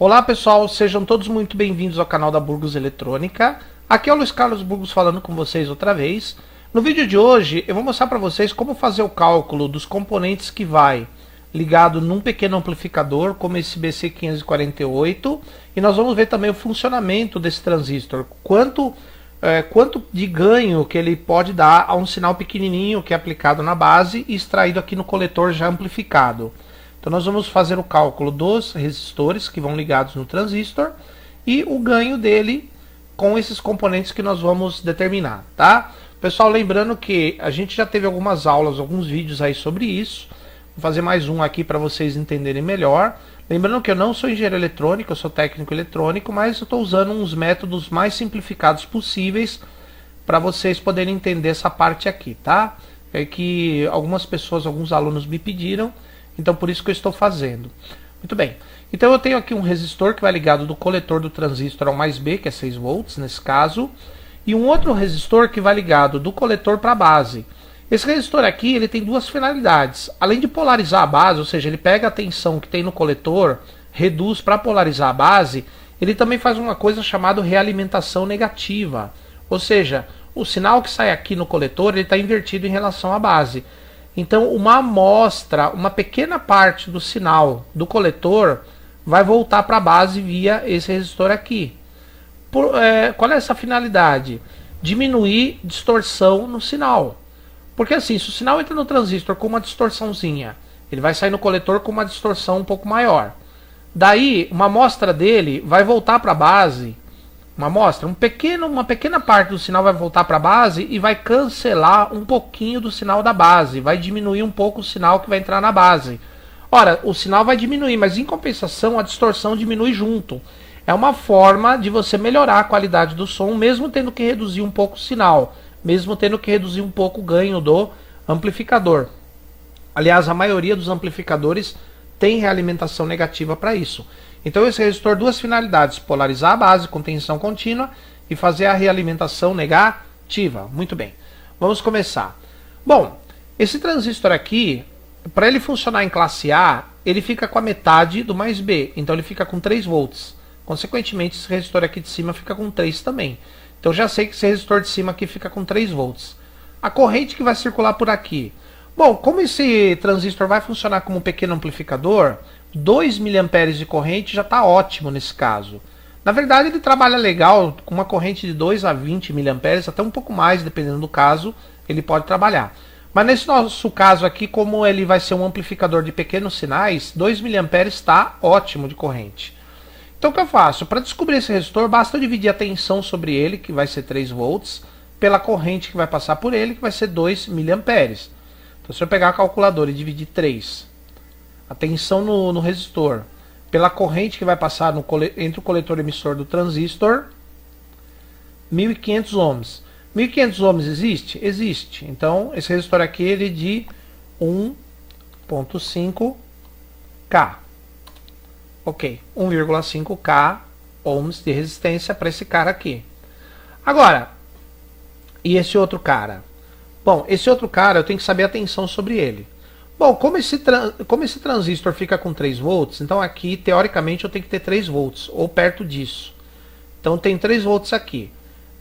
Olá pessoal, sejam todos muito bem-vindos ao canal da Burgos Eletrônica. Aqui é o Luiz Carlos Burgos falando com vocês outra vez. No vídeo de hoje eu vou mostrar para vocês como fazer o cálculo dos componentes que vai ligado num pequeno amplificador como esse BC548, e nós vamos ver também o funcionamento desse transistor, quanto de ganho que ele pode dar a um sinal pequenininho que é aplicado na base e extraído aqui no coletor já amplificado. Então nós vamos fazer o cálculo dos resistores que vão ligados no transistor e o ganho dele com esses componentes que nós vamos determinar, tá? Pessoal, lembrando que a gente já teve algumas aulas, alguns vídeos aí sobre isso. Vou fazer mais um aqui para vocês entenderem melhor. Lembrando que eu não sou engenheiro eletrônico, eu sou técnico eletrônico, mas eu estou usando uns métodos mais simplificados possíveis para vocês poderem entender essa parte aqui, tá? É que algumas pessoas, alguns alunos me pediram. Então por isso que eu estou fazendo. Muito bem. Então eu tenho aqui um resistor que vai ligado do coletor do transistor ao mais B, que é 6 volts nesse caso. E um outro resistor que vai ligado do coletor para a base. Esse resistor aqui ele tem duas finalidades. Além de polarizar a base, ou seja, ele pega a tensão que tem no coletor, reduz para polarizar a base, ele também faz uma coisa chamada realimentação negativa. Ou seja, o sinal que sai aqui no coletor ele está invertido em relação à base. Então uma amostra, uma pequena parte do sinal do coletor vai voltar para a base via esse resistor aqui. Qual é essa finalidade? Diminuir distorção no sinal. Porque assim, se o sinal entra no transistor com uma distorçãozinha, ele vai sair no coletor com uma distorção um pouco maior. Daí, uma amostra dele vai voltar para a base. Uma pequena parte do sinal vai voltar para a base e vai cancelar um pouquinho do sinal da base, vai diminuir um pouco o sinal que vai entrar na base. Ora, o sinal vai diminuir, mas em compensação a distorção diminui junto. É uma forma de você melhorar a qualidade do som, mesmo tendo que reduzir um pouco o sinal, mesmo tendo que reduzir um pouco o ganho do amplificador. Aliás, a maioria dos amplificadores tem realimentação negativa para isso. Então esse resistor, duas finalidades: polarizar a base com tensão contínua e fazer a realimentação negativa. Muito bem, vamos começar. Bom, esse transistor aqui, para ele funcionar em classe A, ele fica com a metade do mais B, então ele fica com 3 volts. Consequentemente, esse resistor aqui de cima fica com 3 também. Então já sei que esse resistor de cima aqui fica com 3 volts. A corrente que vai circular por aqui. Bom, como esse transistor vai funcionar como um pequeno amplificador, 2 mA de corrente já está ótimo nesse caso. Na verdade ele trabalha legal com uma corrente de 2 a 20 mA, até um pouco mais, dependendo do caso, ele pode trabalhar. Mas nesse nosso caso aqui, como ele vai ser um amplificador de pequenos sinais, 2 mA está ótimo de corrente. Então o que eu faço? Para descobrir esse resistor, basta eu dividir a tensão sobre ele, que vai ser 3 volts, pela corrente que vai passar por ele, que vai ser 2 mA. Então se eu pegar a calculadora e dividir 3, a tensão no resistor, pela corrente que vai passar entre o coletor e emissor do transistor, 1.500 ohms. 1.500 ohms existe? Existe. Então esse resistor aqui ele é de 1.5 K. Ok, 1,5 K ohms de resistência para esse cara aqui. Agora, e esse outro cara? Bom, esse outro cara eu tenho que saber a tensão sobre ele. Bom, como esse transistor fica com 3 volts, então aqui teoricamente eu tenho que ter 3 volts, ou perto disso. Então tem 3 volts aqui.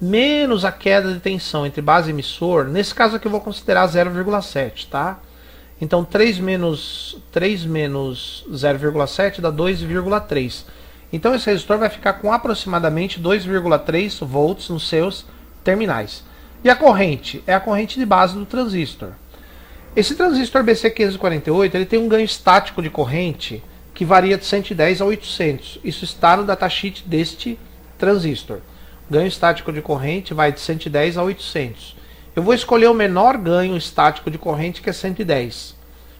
Menos a queda de tensão entre base e emissor, nesse caso aqui eu vou considerar 0,7, tá? Então 3 menos 0,7 dá 2,3. Então esse resistor vai ficar com aproximadamente 2,3 volts nos seus terminais. E a corrente? É a corrente de base do transistor. Esse transistor BC548 ele tem um ganho estático de corrente que varia de 110 a 800. Isso está no datasheet deste transistor. O ganho estático de corrente vai de 110 a 800. Eu vou escolher o menor ganho estático de corrente, que é 110.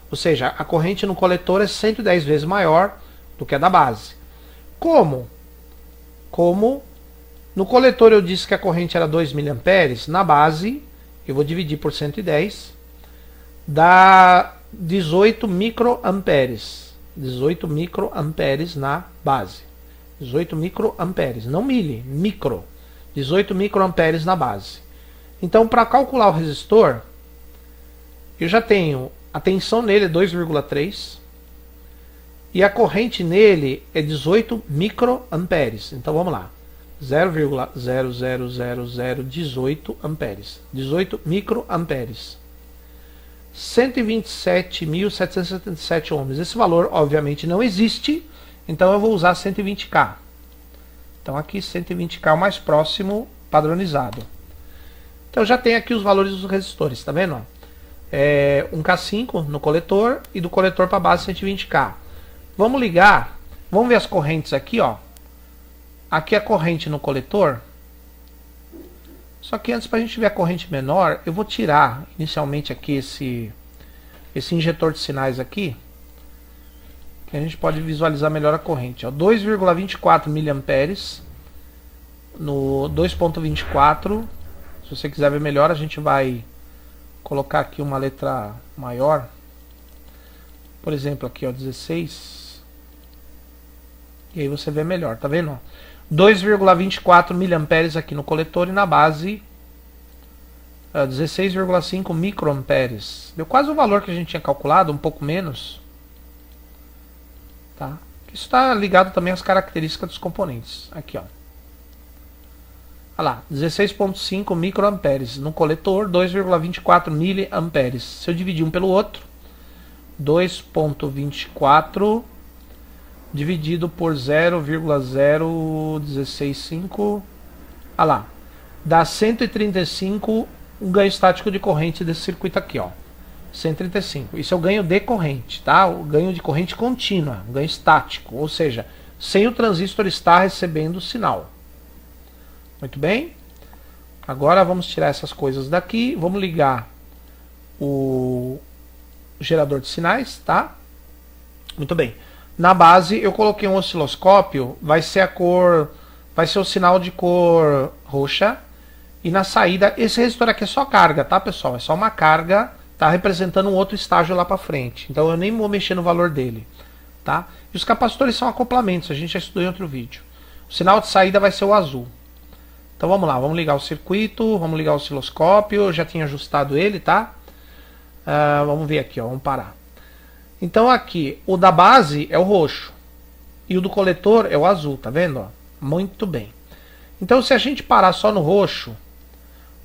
Ou seja, a corrente no coletor é 110 vezes maior do que a da base. Como no coletor eu disse que a corrente era 2 mA, na base eu vou dividir por 110, dá 18 microamperes. 18 microamperes na base. 18 microamperes, não mili, micro. 18 microamperes na base. Então, para calcular o resistor, eu já tenho a tensão nele é 2,3 E a corrente nele é 18 microamperes. Então vamos lá. 0,00018 amperes. 18 microamperes. 127.777 ohms. Esse valor, obviamente, não existe. Então eu vou usar 120K. Então aqui 120K é o mais próximo padronizado. Então já tem aqui os valores dos resistores, tá vendo? Um K5 no coletor e do coletor para base 120K. Vamos ligar, vamos ver as correntes aqui, ó. Aqui a corrente no coletor. Só que antes, para a gente ver a corrente menor, eu vou tirar inicialmente aqui esse injetor de sinais aqui, que a gente pode visualizar melhor a corrente. 2,24 miliamperes no 2,24. Se você quiser ver melhor, a gente vai colocar aqui uma letra maior. Por exemplo, aqui, ó, 16. E aí você vê melhor, tá vendo? 2,24 miliamperes aqui no coletor e na base 16,5 microamperes. Deu quase o valor que a gente tinha calculado, um pouco menos. Tá? Isso está ligado também às características dos componentes. Aqui, ó. Olha lá, 16,5 microamperes no coletor, 2,24 miliamperes. Se eu dividir um pelo outro, 2,24 dividido por 0,0165, olha lá, dá 135 um ganho estático de corrente desse circuito aqui, ó. 135. Isso é o ganho de corrente, tá? O ganho de corrente contínua, um ganho estático, ou seja, sem o transistor estar recebendo o sinal. Muito bem. Agora vamos tirar essas coisas daqui, vamos ligar o gerador de sinais, tá? Muito bem. Na base eu coloquei um osciloscópio, vai ser o sinal de cor roxa. E na saída, esse resistor aqui é só carga, tá, pessoal? É só uma carga, tá representando um outro estágio lá para frente. Então eu nem vou mexer no valor dele, tá? E os capacitores são acoplamentos, a gente já estudou em outro vídeo. O sinal de saída vai ser o azul. Então vamos lá, vamos ligar o circuito, vamos ligar o osciloscópio, eu já tinha ajustado ele, tá? Vamos ver aqui, ó, vamos parar. Então aqui, o da base é o roxo e o do coletor é o azul, tá vendo? Ó? Muito bem. Então se a gente parar só no roxo,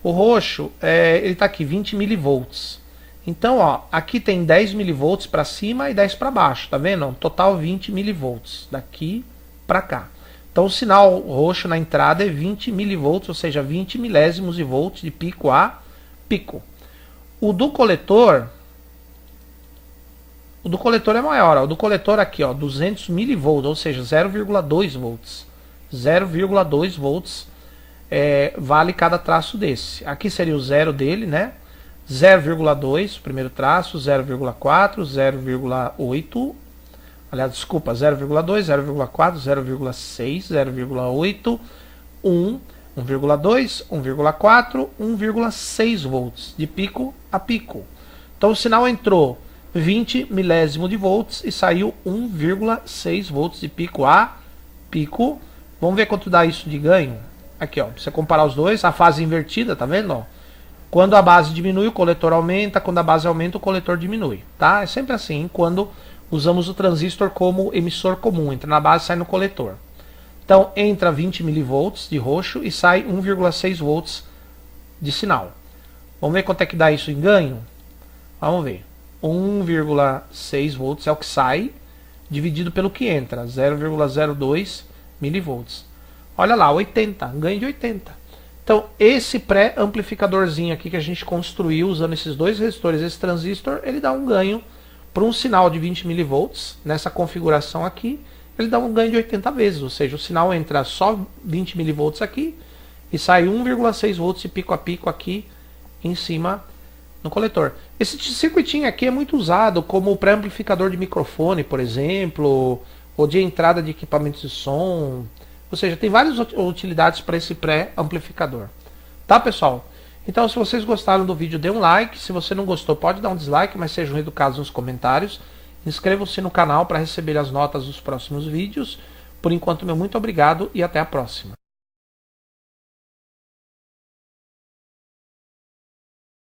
o roxo, ele está aqui, 20 milivolts. Então, ó, aqui tem 10 milivolts para cima e 10 para baixo, tá vendo? Total 20 milivolts, daqui para cá. Então o sinal roxo na entrada é 20 milivolts, ou seja, 20 milésimos de volts de pico a pico. O do coletor é maior, ó. O do coletor aqui, ó, 200 milivolts, ou seja, 0,2 volts. 0,2 volts vale cada traço desse. Aqui seria o zero dele, né? 0,2 o primeiro traço, 0,4, 0,8. Aliás, desculpa, 0,2, 0,4, 0,6, 0,8, 1, 1,2, 1,4, 1,6 volts de pico a pico. Então o sinal entrou 20 milésimo de volts e saiu 1,6 volts de pico a pico. Vamos ver quanto dá isso de ganho. Aqui, ó, pra você comparar os dois, a fase invertida, tá vendo? Ó? Quando a base diminui, o coletor aumenta. Quando a base aumenta, o coletor diminui. Tá? É sempre assim, quando usamos o transistor como emissor comum. Entra na base, sai no coletor. Então, entra 20 milivolts de roxo e sai 1,6 volts de sinal. Vamos ver quanto é que dá isso em ganho? Vamos ver. 1,6 volts é o que sai, dividido pelo que entra, 0,02 milivolts. Olha lá, 80, um ganho de 80. Então, esse pré-amplificadorzinho aqui que a gente construiu usando esses dois resistores, esse transistor, ele dá um ganho para um sinal de 20 milivolts, nessa configuração aqui, ele dá um ganho de 80 vezes, ou seja, o sinal entra só 20 milivolts aqui e sai 1,6 volts de pico a pico aqui em cima no coletor. Esse circuitinho aqui é muito usado como pré-amplificador de microfone, por exemplo, ou de entrada de equipamentos de som. Ou seja, tem várias utilidades para esse pré-amplificador. Tá, pessoal? Então, se vocês gostaram do vídeo, dê um like. Se você não gostou, pode dar um dislike, mas sejam educados nos comentários. Inscrevam-se no canal para receber as notas dos próximos vídeos. Por enquanto, meu muito obrigado e até a próxima.